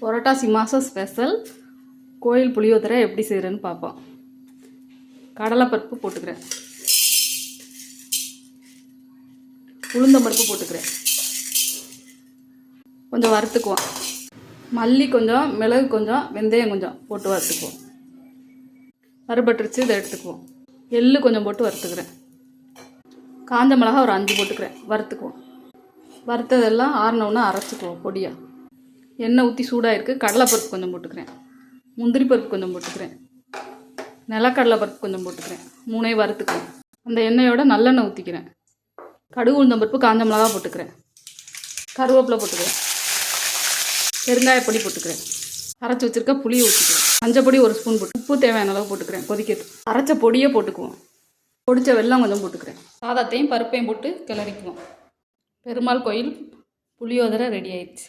புரட்டாசி மாதம் ஸ்பெஷல் கோயில் புளியோதரை எப்படி செய்கிறேன்னு பார்ப்போம். கடலைப்பருப்பு போட்டுக்கிறேன், உளுந்தம்பருப்பு போட்டுக்கிறேன், கொஞ்சம் வறுத்துக்குவோம். மல்லி கொஞ்சம், மிளகு கொஞ்சம், வெந்தயம் கொஞ்சம் போட்டு வறுத்துக்குவோம். வறுபட்டுருச்சு, இதை எடுத்துக்குவோம். எள்ளு கொஞ்சம் போட்டு வறுத்துக்கிறேன். காஞ்ச மிளகா ஒரு 5 போட்டுக்கிறேன், வறுத்துக்குவோம். வறுத்ததெல்லாம் ஆறினோன்னா அரைச்சிக்குவோம் பொடியாக. எண்ணெய் ஊற்றி சூடாகிருக்கு. கடலைப்பருப்பு கொஞ்சம் போட்டுக்கிறேன், முந்திரி பருப்பு கொஞ்சம் போட்டுக்கிறேன், நிலக்கடலை பருப்பு கொஞ்சம் போட்டுக்கிறேன். 3ஐயும் வறுத்துக்கிறேன். அந்த எண்ணெயோட நல்லெண்ணெய் ஊற்றிக்கிறேன். கடுகு உளுந்தம்பருப்பு காஞ்ச மிளகா போட்டுக்கிறேன், கருவேப்பிலை போட்டுக்கிறேன், பெருங்காயப்பொடி போட்டுக்கிறேன், அரைச்சி வச்சுருக்க புளியை ஊற்றிக்கிறேன். மஞ்சப்பொடி 1 ஸ்பூன் போட்டு, உப்பு தேவையான அளவு போட்டுக்கிறேன். கொதிக்கிறது. அரைச்ச பொடியை போட்டுக்குவோம். பொடிச்ச வெல்லம் கொஞ்சம் போட்டுக்கிறேன். சாதத்தையும் பருப்பையும் போட்டு கிளறிக்குவோம். பெருமாள் கோயில் புளியோதரை ரெடி ஆயிடுச்சு.